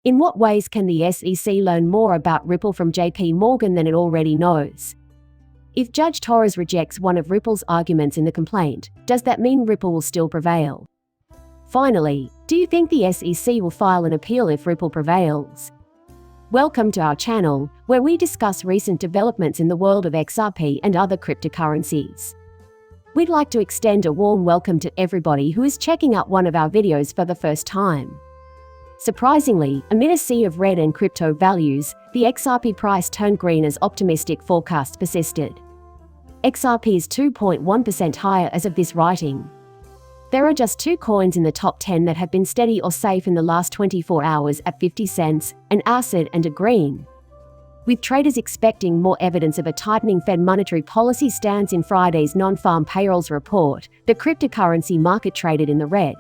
In what ways can the SEC learn more about Ripple from JP Morgan than it already knows? If Judge Torres rejects one of Ripple's arguments in the complaint, does that mean Ripple will still prevail? Finally, do you think the SEC will file an appeal if Ripple prevails? Welcome to our channel, where we discuss recent developments in the world of XRP and other cryptocurrencies. We'd like to extend a warm welcome to everybody who is checking out one of our videos for the first time. Surprisingly, amid a sea of red and crypto values, the XRP price turned green as optimistic forecasts persisted. XRP is 2.1% higher as of this writing. There are just 2 coins in the top 10 that have been steady or safe in the last 24 hours at 50 cents, an acid and a green. With traders expecting more evidence of a tightening Fed monetary policy stance in Friday's non-farm payrolls report, the cryptocurrency market traded in the red.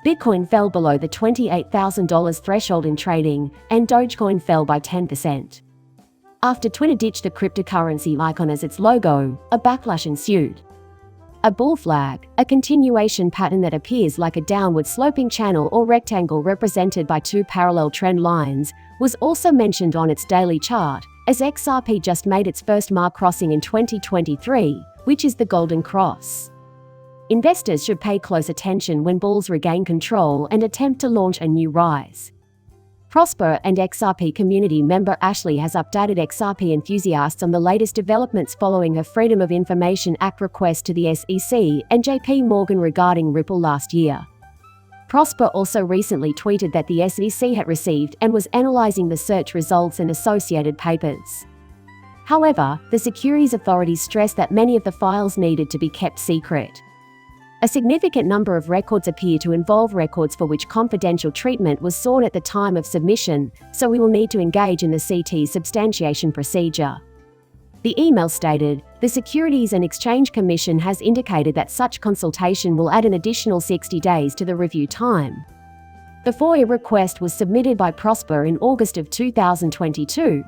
Bitcoin fell below the $28,000 threshold in trading, and Dogecoin fell by 10%. After Twitter ditched the cryptocurrency icon as its logo, a backlash ensued. A bull flag, a continuation pattern that appears like a downward sloping channel or rectangle represented by 2 parallel trend lines, was also mentioned on its daily chart, as XRP just made its first mark crossing in 2023, which is the Golden Cross. Investors should pay close attention when bulls regain control and attempt to launch a new rise. Prosper and XRP community member Ashley has updated XRP enthusiasts on the latest developments following her Freedom of Information Act request to the SEC and JP Morgan regarding Ripple last year. Prosper also recently tweeted that the SEC had received and was analyzing the search results and associated papers. However, the securities authorities stressed that many of the files needed to be kept secret. A significant number of records appear to involve records for which confidential treatment was sought at the time of submission, so we will need to engage in the CT substantiation procedure. The email stated, "The Securities and Exchange Commission has indicated that such consultation will add an additional 60 days to the review time." The FOIA request was submitted by Prosper in August of 2022.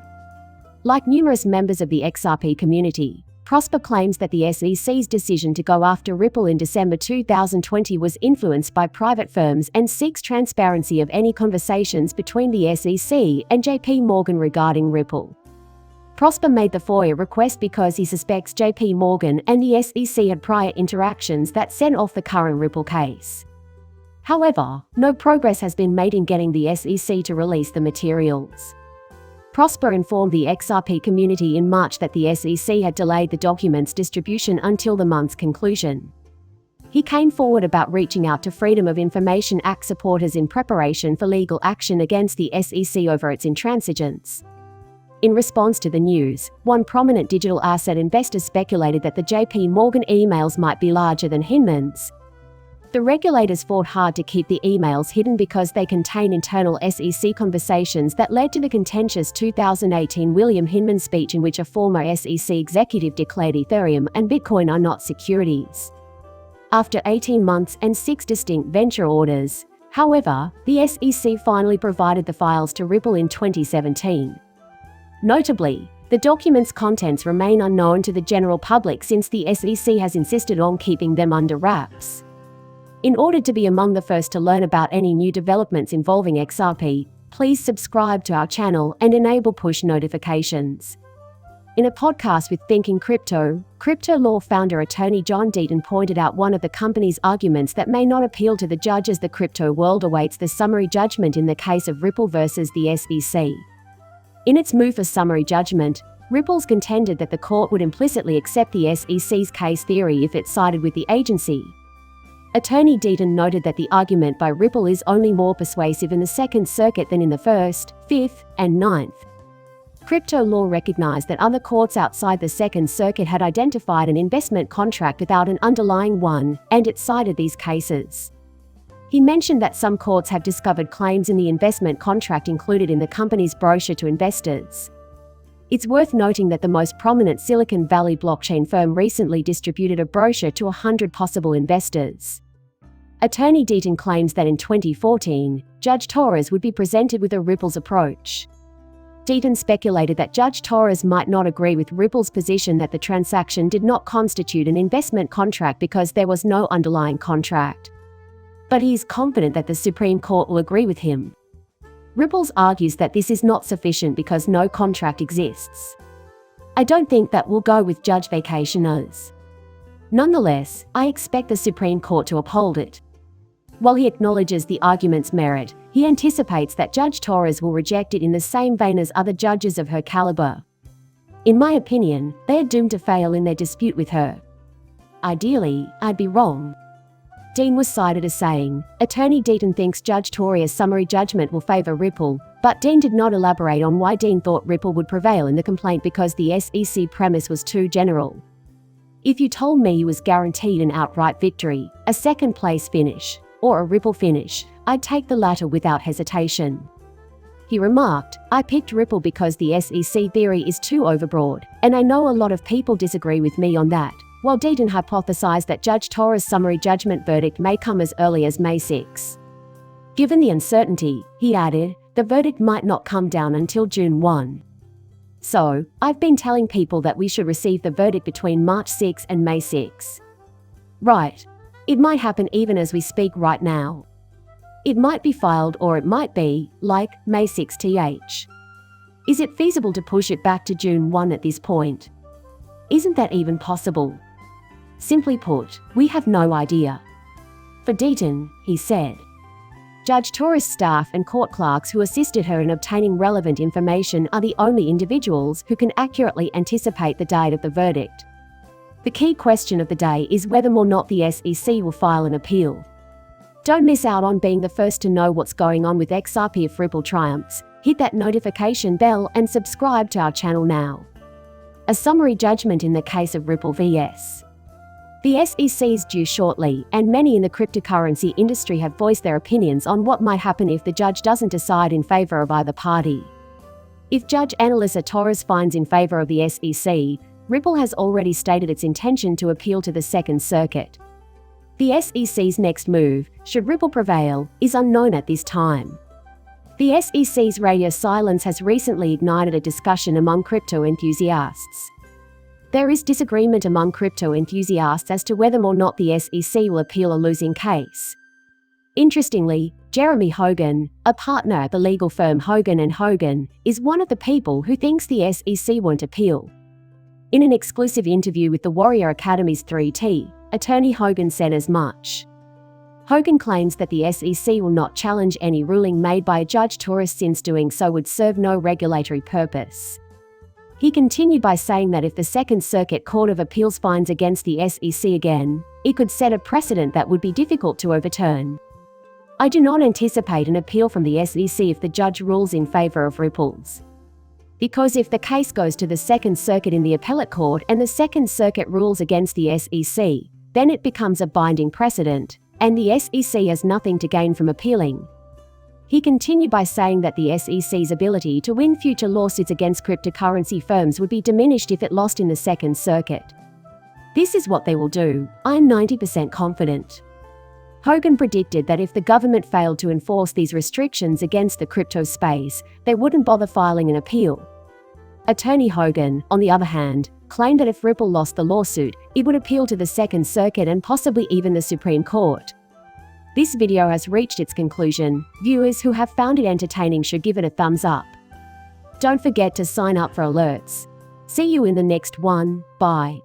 Like numerous members of the XRP community, Prosper claims that the SEC's decision to go after Ripple in December 2020 was influenced by private firms and seeks transparency of any conversations between the SEC and JP Morgan regarding Ripple. Prosper made the FOIA request because he suspects JP Morgan and the SEC had prior interactions that sent off the current Ripple case. However, no progress has been made in getting the SEC to release the materials. Prosper informed the XRP community in March that the SEC had delayed the documents' distribution until the month's conclusion. He came forward about reaching out to Freedom of Information Act supporters in preparation for legal action against the SEC over its intransigence. In response to the news, one prominent digital asset investor speculated that the JP Morgan emails might be larger than Hinman's. The regulators fought hard to keep the emails hidden because they contain internal SEC conversations that led to the contentious 2018 William Hinman speech in which a former SEC executive declared Ethereum and Bitcoin are not securities. After 18 months and 6 distinct venture orders, however, the SEC finally provided the files to Ripple in 2017. Notably, the documents' contents remain unknown to the general public since the SEC has insisted on keeping them under wraps. In order to be among the first to learn about any new developments involving XRP, please subscribe to our channel and enable push notifications. In a podcast with Thinking Crypto, crypto law founder attorney John Deaton pointed out one of the company's arguments that may not appeal to the judge as the crypto world awaits the summary judgment in the case of Ripple versus the SEC. In its move for summary judgment, Ripple's contended that the court would implicitly accept the SEC's case theory if it sided with the agency. Attorney Deaton noted that the argument by Ripple is only more persuasive in the Second Circuit than in the First, Fifth, and Ninth. Crypto law recognized that other courts outside the Second Circuit had identified an investment contract without an underlying one, and it cited these cases. He mentioned that some courts have discovered claims in the investment contract included in the company's brochure to investors. It's worth noting that the most prominent Silicon Valley blockchain firm recently distributed a brochure to 100 possible investors. Attorney Deaton claims that in 2014, Judge Torres would be presented with a Ripple's approach. Deaton speculated that Judge Torres might not agree with Ripple's position that the transaction did not constitute an investment contract because there was no underlying contract. But he is confident that the Supreme Court will agree with him. Ripple argues that this is not sufficient because no contract exists. I don't think that will go with Judge Vacationers. Nonetheless, I expect the Supreme Court to uphold it. While he acknowledges the argument's merit, he anticipates that Judge Torres will reject it in the same vein as other judges of her caliber. In my opinion, they are doomed to fail in their dispute with her. Ideally, I'd be wrong. Dean was cited as saying, Attorney Deaton thinks Judge Torres' summary judgment will favor Ripple, but Dean did not elaborate on why Dean thought Ripple would prevail in the complaint because the SEC premise was too general. If you told me he was guaranteed an outright victory, a second-place finish, or a Ripple finish, I'd take the latter without hesitation. He remarked, I picked Ripple because the SEC theory is too overbroad, and I know a lot of people disagree with me on that, while Deaton hypothesized that Judge Torres' summary judgment verdict may come as early as May 6. Given the uncertainty, he added, the verdict might not come down until June 1. So, I've been telling people that we should receive the verdict between March 6 and May 6. Right. It might happen even as we speak right now. It might be filed or it might be, like, May 6 th. Is it feasible to push it back to June 1 at this point? Isn't that even possible? Simply put, we have no idea. For Deaton, he said. Judge Torres' staff and court clerks who assisted her in obtaining relevant information are the only individuals who can accurately anticipate the date of the verdict. The key question of the day is whether or not the SEC will file an appeal. Don't miss out on being the first to know what's going on with XRP if Ripple triumphs. Hit that notification bell and subscribe to our channel now. A summary judgment in the case of Ripple vs. The SEC is due shortly, and many in the cryptocurrency industry have voiced their opinions on what might happen if the judge doesn't decide in favor of either party. If Judge Analisa Torres finds in favor of the SEC, Ripple has already stated its intention to appeal to the Second Circuit. The SEC's next move, should Ripple prevail, is unknown at this time. The SEC's radio silence has recently ignited a discussion among crypto enthusiasts. There is disagreement among crypto enthusiasts as to whether or not the SEC will appeal a losing case. Interestingly, Jeremy Hogan, a partner at the legal firm Hogan & Hogan, is one of the people who thinks the SEC won't appeal. In an exclusive interview with the Warrior Academy's 3T, attorney Hogan said as much. Hogan claims that the SEC will not challenge any ruling made by Judge Torres since doing so would serve no regulatory purpose. He continued by saying that if the Second Circuit Court of Appeals finds against the SEC again, it could set a precedent that would be difficult to overturn. I do not anticipate an appeal from the SEC if the judge rules in favor of Ripple's. Because if the case goes to the Second Circuit in the appellate court and the Second Circuit rules against the SEC, then it becomes a binding precedent, and the SEC has nothing to gain from appealing. He continued by saying that the SEC's ability to win future lawsuits against cryptocurrency firms would be diminished if it lost in the Second Circuit. This is what they will do, I'm 90% confident. Hogan predicted that if the government failed to enforce these restrictions against the crypto space, they wouldn't bother filing an appeal. Attorney Hogan, on the other hand, claimed that if Ripple lost the lawsuit, it would appeal to the Second Circuit and possibly even the Supreme Court. This video has reached its conclusion. Viewers who have found it entertaining should give it a thumbs up. Don't forget to sign up for alerts. See you in the next one. Bye.